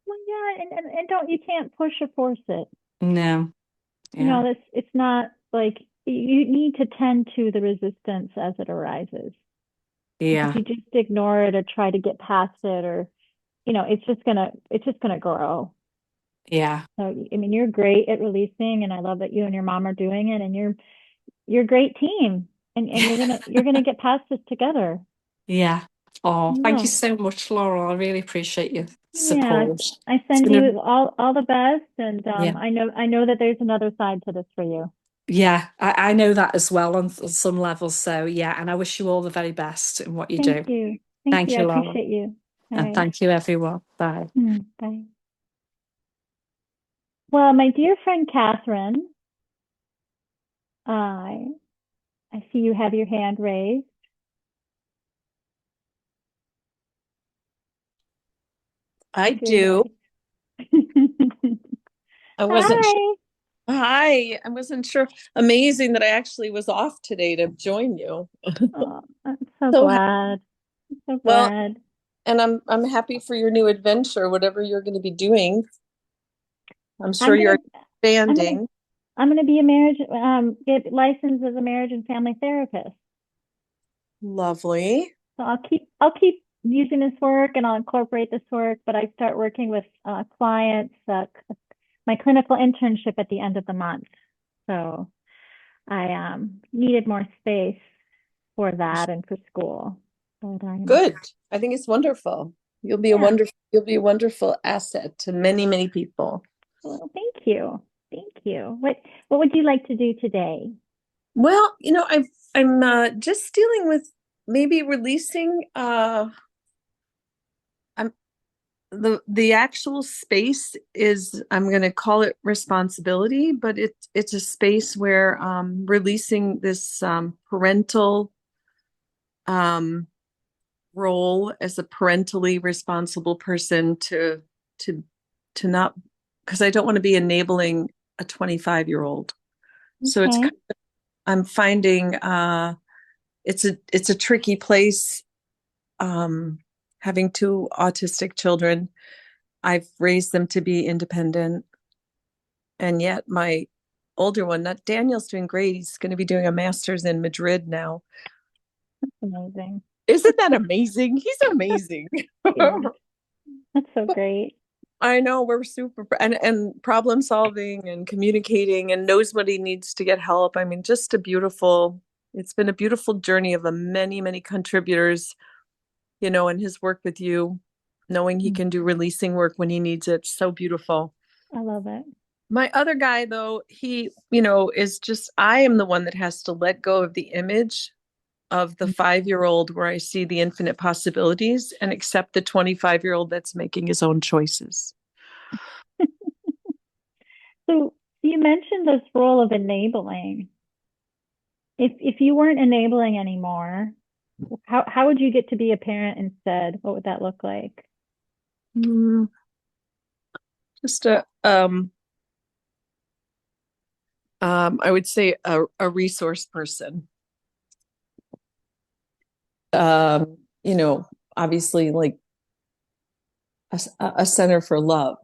Well, yeah, and don't you can't push or force it. No, You know, yeah, it's not like you need to tend to the resistance as it arises. If yeah, you just ignore it or try to get past it, or it's just gonna grow. yeah, So I mean, you're great at releasing, and I love that you and your mom are doing it, and you're a great team, and you're gonna get past this together. yeah. Oh, thank you Yeah. so much, Laurel. I really appreciate your Yeah, support. I It's send been a you all the best, and yeah. I know that there's another side to this for you. Yeah, I know that as well on some levels. So yeah, and I wish you all the very best in what you Thank do. you. Thank Thank you. I you, Laura. appreciate you. All And right. thank you, everyone. Bye. Bye. Well, my dear friend Catherine, I I see you have your hand raised. I If you're do. ready. I wasn't sure. Hi. Hi, I wasn't sure. Amazing that I actually was off today to join you. Oh, I'm so So glad. I'm so well, glad. and I'm happy for your new adventure, whatever you're going to be doing. I'm I'm sure gonna you're I'm gonna expanding. I'm gonna be a marriage get licensed as a marriage and family therapist. Lovely. So I'll keep using this work, and I'll incorporate this work, but I start working with clients, my clinical internship at the end of the month. So I needed more space for that and for school. But Good. I think it's wonderful. yeah. You'll be a wonderful asset to many, many people. Well, thank you. Thank you. What would you like to do today? Well, I'm just dealing with maybe releasing I'm the actual space is, I'm going to call it responsibility, but it's a space where releasing this parental um, role as a parentally responsible person to to not, because I don't want to be enabling a 25-year-old. So Okay. I'm finding it's a tricky place, having two autistic children. I've raised them to be independent. And yet my older one, not Daniel's, doing great. He's going to be doing a master's in Madrid now. Amazing. Isn't that amazing? He's amazing. Yeah. That's so great. I know, we're super, and problem solving and communicating, and knows what he needs to get help. I mean, just it's been a beautiful journey of many, many contributors, and his work with you, knowing he can do releasing work when he needs it. So beautiful. I love it. My other guy, though, he, is just, I am the one that has to let go of the image of the 5-year-old where I see the infinite possibilities and accept the 25-year-old that's making his own choices. So you mentioned this role of enabling. If you weren't enabling anymore, how would you get to be a parent instead? What would that look like? Mm, just I would say a resource person. Um, you know, Obviously, like a center for love,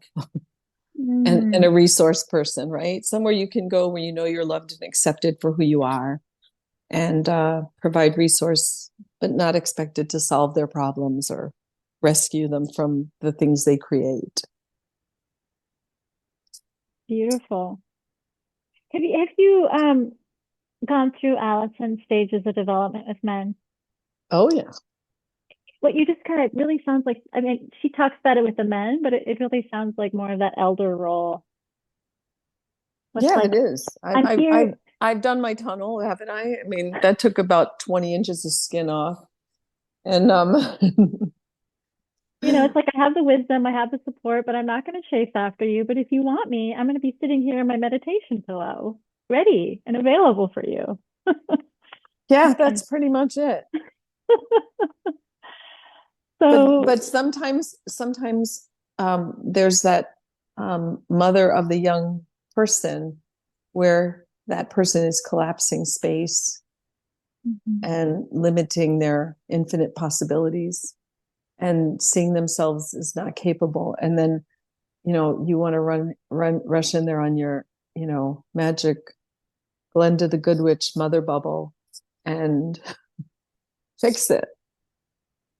and Mm, a resource person, right? Somewhere you can go where you know you're loved and accepted for who you are, and provide resource, but not expected to solve their problems or rescue them from the things they create. beautiful. Have you gone through Allison's stages of development with men? Oh yeah. What you just kind of really sounds like, I mean, she talks about it with the men, but it really sounds like more of that elder role with Yeah, like, it is. I'm here. I've done my tunnel, haven't I? I mean, that took about 20 inches of skin off. And You know, it's like I have the wisdom, I have the support, but I'm not going to chase after you. But if you want me, I'm going to be sitting here in my meditation pillow, ready and available for you. yeah, that's pretty much it. So, But sometimes there's that mother of the young person where that person is collapsing space mhm, and limiting their infinite possibilities and seeing themselves as not capable. And then, you want to rush in there on your, magic Glenda the Good Witch mother bubble and fix it.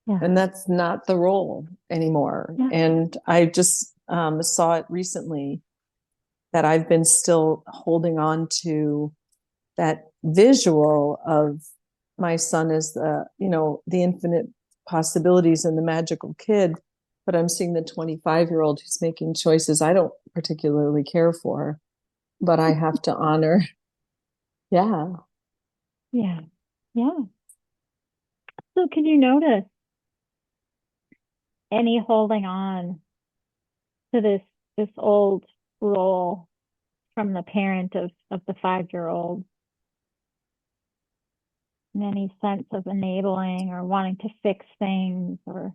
yeah, And that's not the role anymore. yeah, And I just saw it recently that I've been still holding on to that visual of my son as the infinite possibilities and the magical kid. But I'm seeing the 25-year-old who's making choices I don't particularly care for, but I have to honor. Yeah. yeah, yeah. So, can you notice any holding on to this old role from the parent of the 5-year-old, in any sense of enabling or wanting to fix things or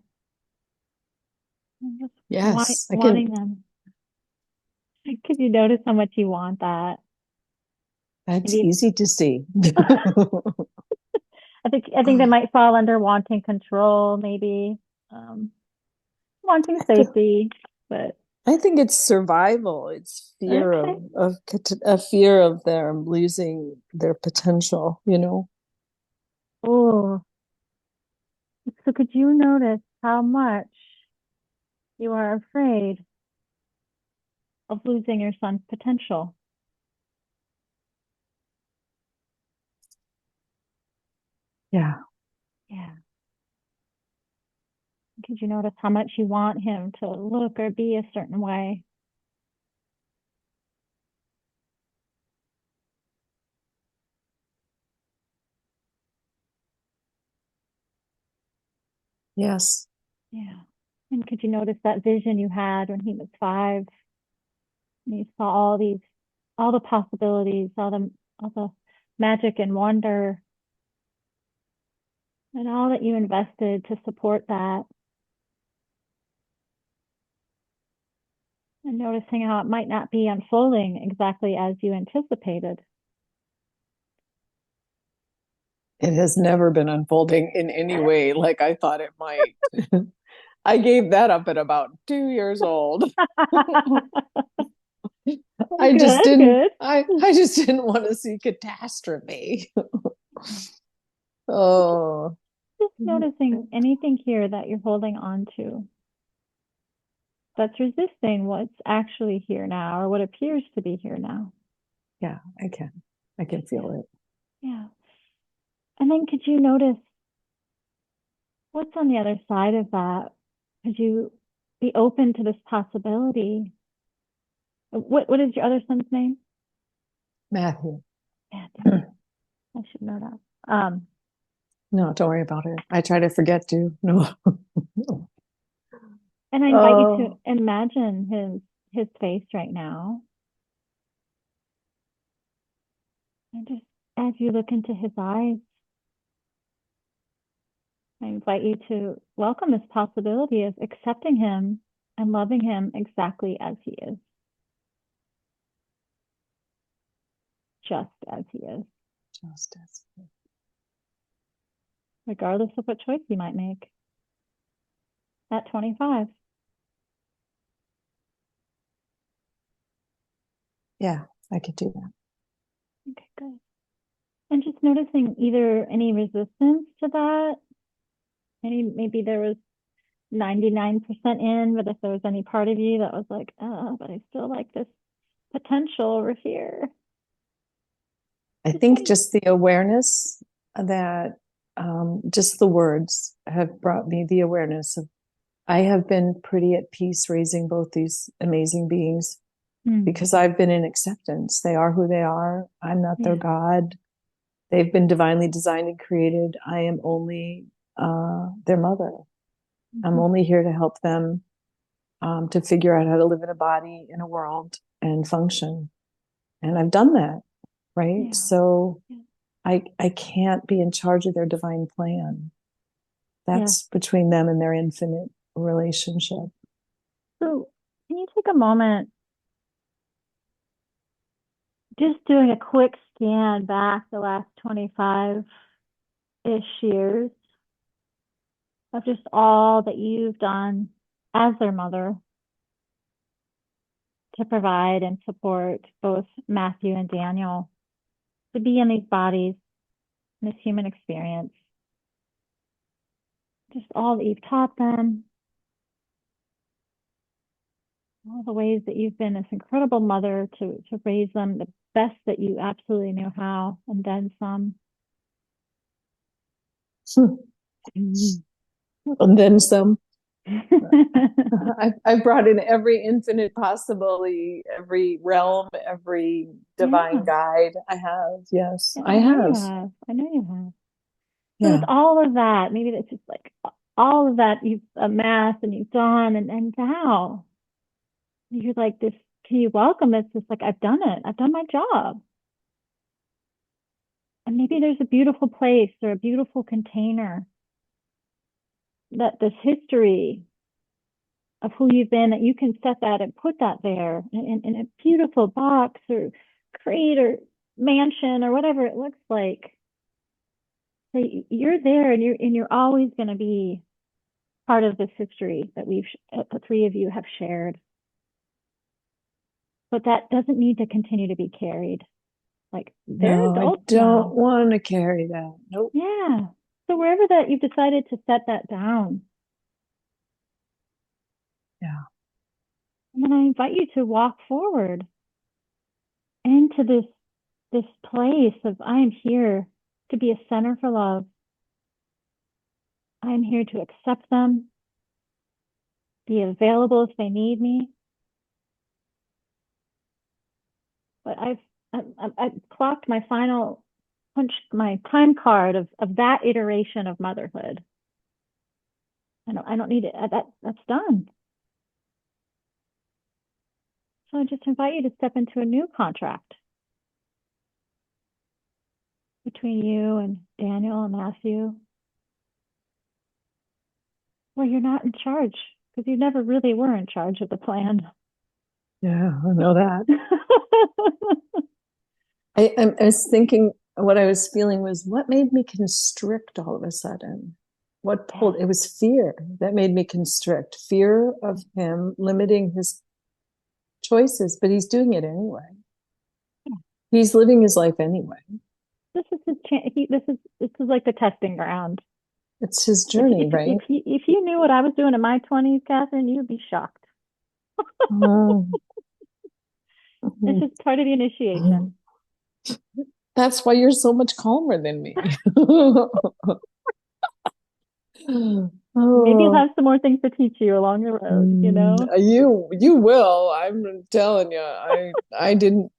just Yes. wanting them? Could you notice how much you want that? That's Maybe easy to see. I think they might fall under wanting control, maybe wanting safety, but I think it's survival. It's fear okay. of a fear of them losing their potential, Oh, so could you notice how much you are afraid of losing your son's potential? Yeah. Yeah. Could you notice how much you want him to look or be a certain way? Yes. Yeah. And could you notice that vision you had when he was 5? And you saw all the possibilities, all the magic and wonder, and all that you invested to support that. And noticing how it might not be unfolding exactly as you anticipated. It has never been unfolding in any way like I thought it might. I gave that up at about 2 years old. I just Good, didn't good. I just didn't want to see catastrophe. Oh. Just noticing anything here that you're holding on to that's resisting what's actually here now or what appears to be here now. Yeah, I can feel it. Yeah. And then could you notice what's on the other side of that? Could you be open to this possibility? What is your other son's name? Matthew. Yeah, I should know that. No, don't worry about it. I try to forget to. No. And I invite you to Oh, imagine his face right now. And just as you look into his eyes, I invite you to welcome this possibility of accepting him and loving him exactly as he is, just as he is, justice. regardless of what choice he might make at 25. Yeah, I could do that. Okay, good. And just noticing either any resistance to that, maybe there was 99% in, but if there was any part of you that was like, oh, but I still like this potential over here. I think just the awareness that just the words have brought me the awareness of I have been pretty at peace raising both these amazing beings because I've been in acceptance. They are who they are. I'm not their Yeah. God. They've been divinely designed and created. I am only their mother. I'm only here to help them to figure out how to live in a body, in a world, and function. And I've done that, right? Yeah. So Yeah. I can't be in charge of their divine plan. That's Yeah. between them and their infinite relationship. So can you take a moment just doing a quick scan back the last 25-ish years of just all that you've done as their mother to provide and support both Matthew and Daniel to be in these bodies, in this human experience. Just all that you've taught them, all the ways that you've been this incredible mother to raise them the best that you absolutely knew how, and then some. And then some. I've brought in every infinite possibility, every realm, every divine guide. I have, yes, Yeah, I I know you have. have. I know you have. So Yeah. with all of that, maybe that's just like all of that you've amassed and you've done, and now you're like this. Can you welcome it? It's just like I've done it. I've done my job. And maybe there's a beautiful place or a beautiful container that this history of who you've been, that you can set that and put that there in a beautiful box or crate or mansion or whatever it looks like. So you're there, and you're always going to be part of this history that the three of you have shared. But that doesn't need to continue to be carried. Like they're No, I adults don't now. want to carry that. Nope. Yeah. So wherever that you've decided to set that down. Yeah. And then I invite you to walk forward into this place of I am here to be a center for love. I'm here to accept them, be available if they need me. But I've clocked my final punched my time card of that iteration of motherhood. I don't need it. That's done. So I just invite you to step into a new contract between you and Daniel and Matthew, where you're not in charge because you never really were in charge of the plan. Yeah, I know that. I was thinking, what I was feeling was what made me constrict all of a sudden? What pulled? It was fear that made me constrict. Fear of him limiting his choices, but he's doing it anyway. He's living his life anyway. This is his chance. This is like the testing ground. It's his journey, right? If you knew what I was doing in my 20s, Catherine, you'd be shocked. Oh. It's just part of the initiation. That's why you're so much calmer than me. Maybe you'll have some more things to teach you along the road, you know? You will. I'm telling you. I didn't.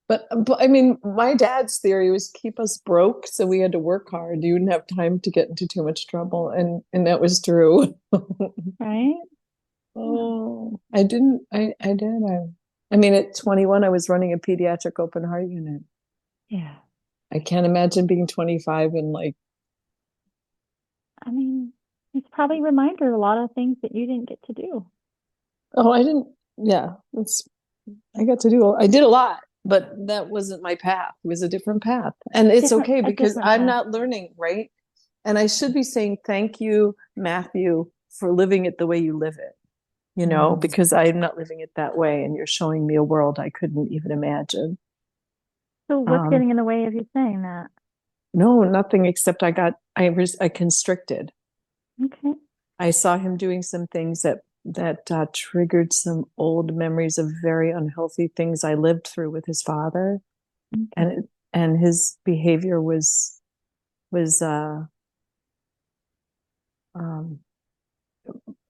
But I mean, my dad's theory was keep us broke, so we had to work hard. You wouldn't have time to get into too much trouble, and that was true. Right? Oh, I didn't. I did. I mean, at 21, I was running a pediatric open heart unit. Yeah. I can't imagine being 25 and like. I mean, it's probably a reminder of a lot of things that you didn't get to do. Oh, I didn't. Yeah, I got to do. I did a lot, but that wasn't my path. It was a different path, and it's okay because I'm not learning, right? And I should be saying thank you, Matthew, for living it the way you live it. You know, because I'm not living it that way, and you're showing me a world I couldn't even imagine. So what's getting in the way of you saying that? No, nothing except I constricted. Okay. I saw him doing some things that triggered some old memories of very unhealthy things I lived through with his father, and his behavior was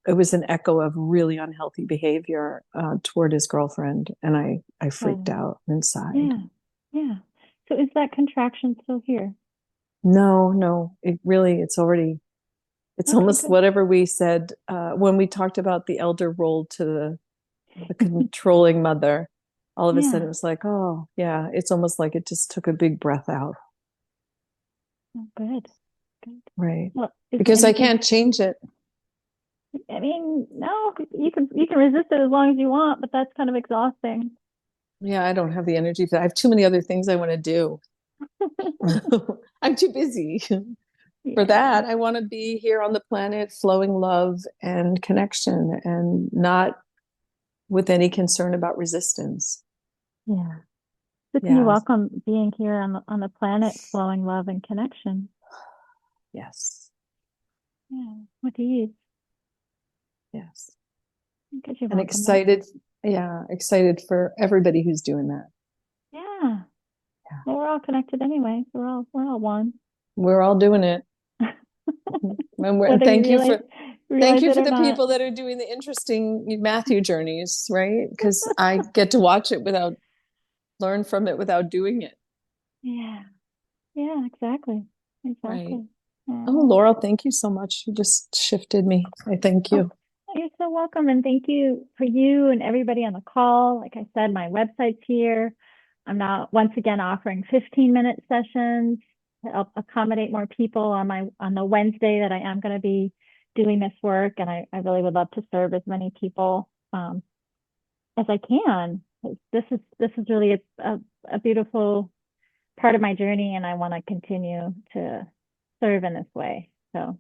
it was an echo of really unhealthy behavior toward his girlfriend, and I freaked out inside. Yeah. So is that contraction still here? No, it's already It's Okay, almost good. whatever we said when we talked about the elder role to the controlling mother. All of a sudden, Yeah. it was like, oh, yeah, it's almost like it just took a big breath out. Oh, good. Good. Right. Well, is Because I anything, can't change it. I mean, no, you can resist it as long as you want, but that's kind of exhausting. Yeah, I don't have the energy for that. I have too many other things I want to do. I'm too busy for Yeah. that. I want to be here on the planet, flowing love and connection, and not with any concern about resistance. Yeah. So can you Yeah. welcome being here on the planet, flowing love and connection? Yes. Yeah. With ease. Yes. Because you And welcome that. excited. Yeah. Excited for everybody who's doing that. Yeah. Yeah. Well, we're all connected anyway. So we're all one. We're all doing it. And Whether thank you for realize it the or not. people that are doing the interesting Matthew journeys, right? Because I get to watch it without learn from it without doing it. Yeah. Yeah, exactly. Right. Exactly. Oh, Laurel, thank you so much. You just shifted me. I thank you. You're so welcome. And thank you for you and everybody on the call. Like I said, my website's here. I'm now once again offering 15-minute sessions to help accommodate more people on the Wednesday that I am going to be doing this work. And I really would love to serve as many people as I can. This is really a beautiful part of my journey, and I want to continue to serve in this way. So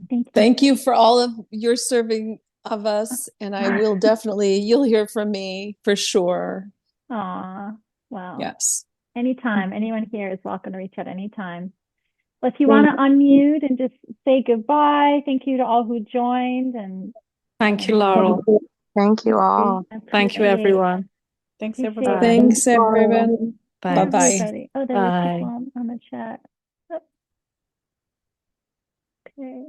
thank you. Thank you for all of your serving of us. And I will definitely, you'll hear from me for sure. Aw, well, Yes. anytime. Anyone here is welcome to reach out anytime. Well, if you want to unmute and just say goodbye, thank you to all who joined. And Thank you, Laurel. Thank you all. Thank you, everyone. Thanks, Appreciate everybody. it. Thanks, everyone. Thanks. Bye-bye. Everybody. Oh, there were Bye. people on the chat. Oh. Okay.